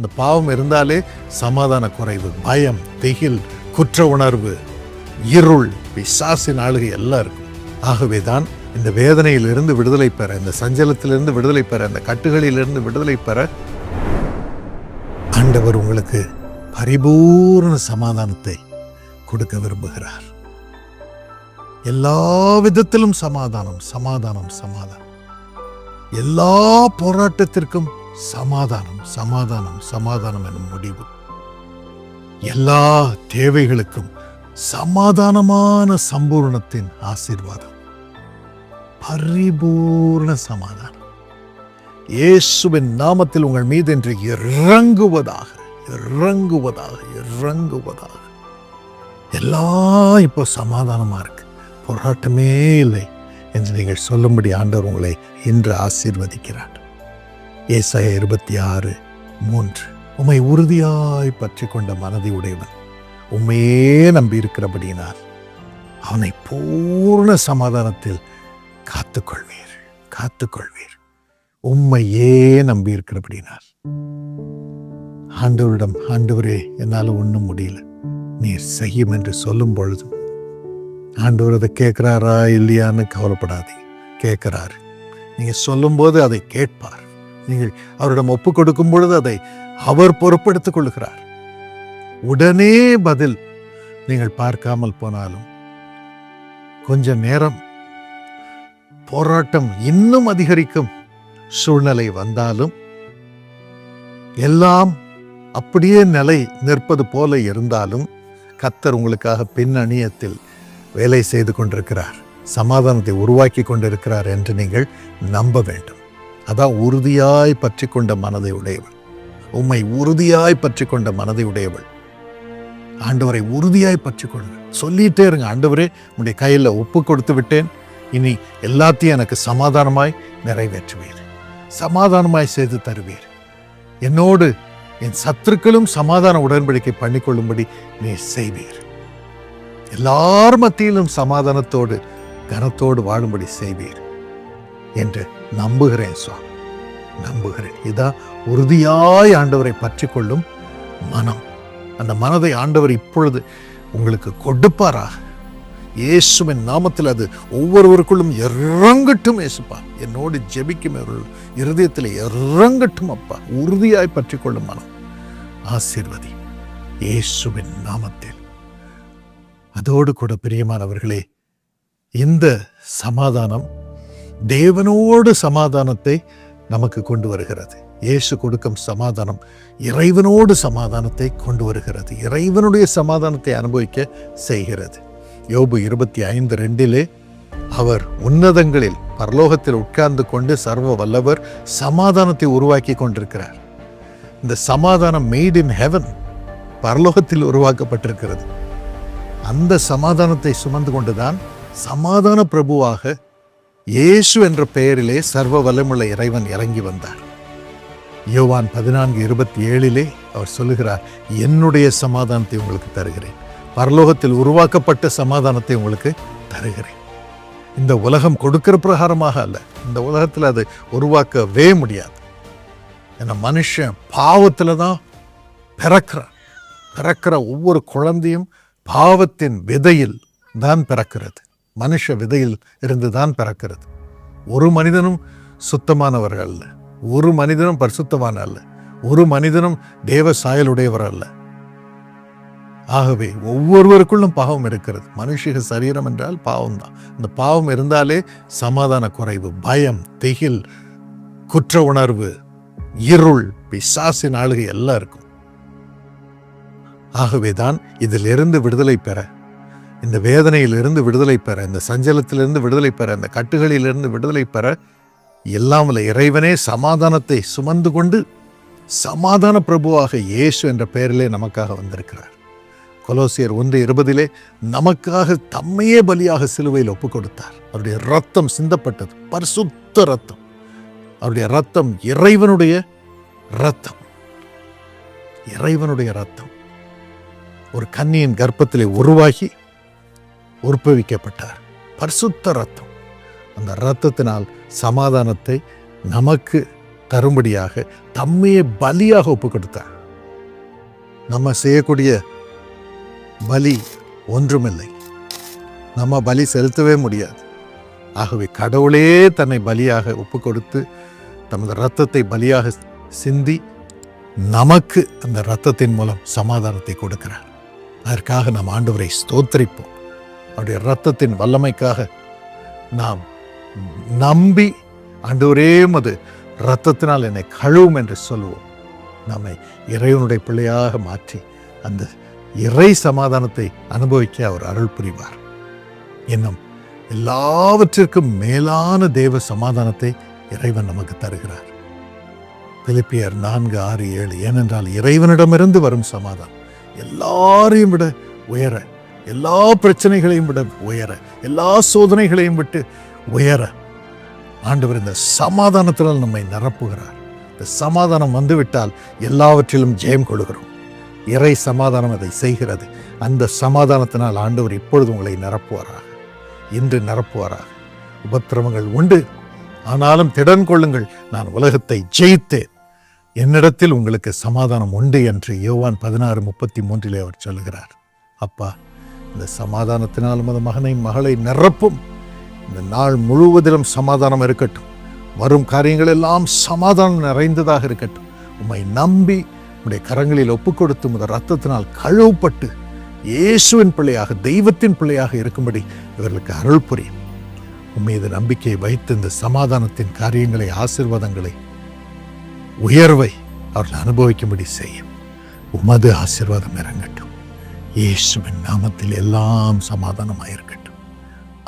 அந்த பாவம் இருந்தாலே சமாதான குறைவு, பயம், திகில், குற்ற உணர்வு, இருள், பிசாசின் ஆளுகை எல்லாம் இருக்கும். ஆகவேதான் இந்த வேதனையிலிருந்து விடுதலை பெற, இந்த சஞ்சலத்திலிருந்து விடுதலை பெற, இந்த கட்டுகளிலிருந்து விடுதலை பெற ஆண்டவர் உங்களுக்கு பரிபூர்ண சமாதானத்தை கொடுக்க விரும்புகிறார். எல்லா விதத்திலும் சமாதானம், சமாதானம், சமாதானம். எல்லா போராட்டத்திற்கும் சமாதானம், சமாதானம், சமாதானம் எனும் முடிவு. எல்லா தேவைகளுக்கும் சமாதானமான சம்பூர்ணத்தின் ஆசீர்வாதம், பரிபூர்ண சமாதானம் இயேசுவின் நாமத்தில் உங்கள் மீது என்று இறங்குவதாக, இறங்குவதாக, இறங்குவதாக. எல்லாம் இப்போ சமாதானமா இருக்கு, போராட்டமே இல்லை என்று நீங்கள் சொல்லும்படி ஆண்டவர் உங்களை இன்று ஆசீர்வதிக்கிறார். ஏசாயா 26:3. உம்மை உறுதியாய் பற்றி கொண்ட மனதை உடையவன் உம்மையே நம்பியிருக்கிறபடியினால் அவனை பூர்ண சமாதானத்தில் காத்துக்கொள்வீர், காத்துக்கொள்வீர். உம்மையே நம்பியிருக்கிறபடியினால் ஆண்டவரிடம், ஆண்டவரே என்னால் ஒன்றும் முடியல, நீர் செய்யும் என்று சொல்லும் பொழுது ஆண்டவர் அதை கேட்கிறாரா இல்லையான்னு கவலைப்படாதீங்க. கேட்கிறாரு. நீங்க சொல்லும்போது அதை கேட்பார். நீங்கள் அவரிடம் ஒப்பு கொடுக்கும் பொழுது அதை அவர் பொறுப்பெடுத்துக் கொள்கிறார். உடனே பதில் நீங்கள் பார்க்காமல் போனாலும், கொஞ்ச நேரம் போராட்டம் இன்னும் அதிகரிக்கும் சூழ்நிலை வந்தாலும், எல்லாம் அப்படியே நிலை நிற்பது போல இருந்தாலும், கர்த்தர் உங்களுக்காக பின்னணியத்தில் வேலை செய்து கொண்டிருக்கிறார், சமாதானத்தை உருவாக்கி கொண்டிருக்கிறார் என்று நீங்கள் நம்ப வேண்டும். அதான் உறுதியாய் பற்றி கொண்ட மனதை உடையவள், உம்மை உறுதியாய் பற்றி கொண்ட மனதை உடையவள். ஆண்டவரை உறுதியாய் பற்றி கொள்ளுங்க. சொல்லிட்டே இருங்க, ஆண்டவரே உடைய கையில் ஒப்பு கொடுத்து விட்டேன், இனி எல்லாத்தையும் எனக்கு சமாதானமாய் நிறைவேற்றுவீர், சமாதானமாய் செய்து தருவீர். என்னோடு என் சத்துருக்களும் சமாதான உடன்படிக்கை பண்ணிக்கொள்ளும்படி நீ செய்வீர். எல்லார் மத்தியிலும் சமாதானத்தோடு கனத்தோடு வாழும்படி செய்வீர் என்று நம்புகிறேன் சுவாமி, நம்புகிறேன். இதான் உறுதியாய் ஆண்டவரை பற்றி கொள்ளும் மனம். அந்த மனதை ஆண்டவர் இப்பொழுது உங்களுக்கு கொடுப்பாராக. இயேசுவின் நாமத்தில் அது ஒவ்வொருவருக்குள்ளும் இறங்கட்டும். இயேசுப்பா, என்னோடு ஜெபிக்கும் இருதயத்தில் இறங்கட்டும் அப்பா. உறுதியாய் பற்றி கொள்ளும் மனம் ஆசீர்வதி இயேசுவின் நாமத்தில். அதோடு கூட பிரியமானவர்களே, இந்த சமாதானம் தேவனோடு சமாதானத்தை நமக்கு கொண்டு வருகிறது. இயேசு கொடுக்கும் சமாதானம் இறைவனோடு சமாதானத்தை கொண்டு வருகிறது, இறைவனுடைய சமாதானத்தை அனுபவிக்க செய்கிறது. யோபு 25:2 அவர் உன்னதங்களில் பரலோகத்தில் உட்கார்ந்து கொண்டு சர்வ வல்லவர் சமாதானத்தை உருவாக்கி கொண்டிருக்கிறார். இந்த சமாதானம் மேட் இன் ஹெவன், பரலோகத்தில் உருவாக்கப்பட்டிருக்கிறது. அந்த சமாதானத்தை சுமந்து கொண்டுதான் சமாதான பிரபுவாக இயேசு என்ற பெயரிலே சர்வ வல்லமுள்ள இறைவன் இறங்கி வந்தார். யோவான் 14:27 அவர் சொல்லுகிறார், என்னுடைய சமாதானத்தை உங்களுக்கு தருகிறேன், பரலோகத்தில் உருவாக்கப்பட்ட சமாதானத்தை உங்களுக்கு தருகிறேன். இந்த உலகம் கொடுக்கிற பிரகாரமாக அல்ல, இந்த உலகத்தில் அது உருவாக்கவே முடியாது. ஏன்னா மனுஷன் பாவத்தில் தான் பிறக்கிற ஒவ்வொரு குழந்தையும் பாவத்தின் விதையில் தான் பிறக்கிறது, மனுஷ விதையில் இருந்து தான் பிறக்கிறது. ஒரு மனிதனும் சுத்தமானவர்கள் அல்ல, ஒரு மனிதனும் பரிசுத்தமான அல்ல, ஒரு மனிதனும் தேவ சாயலுடையவர் அல்ல. ஆகவே ஒவ்வொருவருக்குள்ளும் பாவம் இருக்கிறது. மனுஷிக சரீரம் என்றால் பாவம் தான். அந்த பாவம் இருந்தாலே சமாதான குறைவு, பயம், திகில், குற்ற உணர்வு, இருள், பிசாசின் ஆளுகை எல்லாம் இருக்கும். ஆகவேதான் இதிலிருந்து விடுதலை பெற, இந்த வேதனையிலிருந்து விடுதலை பெற, இந்த சஞ்சலத்திலிருந்து விடுதலை பெற, இந்த கட்டுகளிலிருந்து விடுதலை பெற எல்லாம் வல்ல இறைவனே சமாதானத்தை சுமந்து கொண்டு சமாதான பிரபுவாக இயேசு என்ற பெயரிலே நமக்காக வந்திருக்கிறார். கொலோசியர் 1:20 நமக்காக தம்மையே பலியாக சிலுவையில் ஒப்பு கொடுத்தார். அவருடைய ரத்தம் சிந்தப்பட்டது, பரிசுத்த ரத்தம். அவருடைய ரத்தம் இறைவனுடைய ரத்தம், இறைவனுடைய ரத்தம். ஒரு கன்னியின் கர்ப்பத்திலே உருவாகி உற்பவிக்கப்பட்டார். பரிசுத்த ரத்தம். அந்த இரத்தத்தினால் சமாதானத்தை நமக்கு தரும்படியாக தம்மையே பலியாக ஒப்பு கொடுத்தார். நம்ம செய்யக்கூடிய பலி ஒன்றுமில்லை, நம்ம பலி செலுத்தவே முடியாது. ஆகவே கடவுளே தன்னை பலியாக ஒப்பு கொடுத்து தமது இரத்தத்தை பலியாக சிந்தி நமக்கு அந்த இரத்தத்தின் மூலம் சமாதானத்தை கொடுக்கிறார். அதற்காக நாம் ஆண்டவரை ஸ்தோத்திரிப்போம். அவருடைய இரத்தத்தின் வல்லமைக்காக நாம் நம்பி ஆண்டவரே மது இரத்தத்தினால் என்னை கழுவும் என்று சொல்லுவோம். நம்மை இறைவனுடைய பிள்ளையாக மாற்றி அந்த இறை சமாதானத்தை அனுபவிக்க அவர் அருள் புரிவார். இன்னும் எல்லாவற்றிற்கும் மேலான தேவ சமாதானத்தை இறைவன் நமக்கு தருகிறார். பிலிப்பியர் 4:6-7. ஏனென்றால் இறைவனிடமிருந்து வரும் சமாதானம் எல்லாரையும் விட உயர, எல்லா பிரச்சனைகளையும் விட உயர, எல்லா சோதனைகளையும் விட்டு உயர ஆண்டவர் இந்த சமாதானத்தினால் நம்மை நிரப்புகிறார். இந்த சமாதானம் வந்துவிட்டால் எல்லாவற்றிலும் ஜெயம் கொள்கிறோம். இறை சமாதானம் அதை செய்கிறது. அந்த சமாதானத்தினால் ஆண்டவர் இப்பொழுது உங்களை நிரப்புவாராக, இன்று நிரப்புவாராக. உபத்திரவங்கள் உண்டு, ஆனாலும் திடன் கொள்ளுங்கள், நான் உலகத்தை ஜெயித்தேன், என்னிடத்தில் உங்களுக்கு சமாதானம் உண்டு என்று யோவான் 16:33 அவர் சொல்லுகிறார். அப்பா, இந்த சமாதானத்தினால் உமது மகனை மகளை நிரப்பும். இந்த நாள் முழுவதிலும் சமாதானம் இருக்கட்டும். வரும் காரியங்கள் எல்லாம் சமாதானம் நிறைந்ததாக இருக்கட்டும். உம்மை நம்பி உம்முடைய கரங்களில் ஒப்புக் கொடுத்து உமது இரத்தத்தினால் கழுவப்பட்டு இயேசுவின் பிள்ளையாக, தெய்வத்தின் பிள்ளையாக இருக்கும்படி இவர்களுக்கு அருள் புரியும். உம்மீது நம்பிக்கை வைத்து இந்த சமாதானத்தின் காரியங்களை, ஆசீர்வாதங்களை, உயர்வை அவர்கள் அனுபவிக்கும்படி செய்யும். உமது ஆசீர்வாதம் இறங்கட்டும். இயேசுவின் நாமத்தில் எல்லாம் சமாதானமாயிருக்கட்டும்.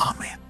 ஆமென்.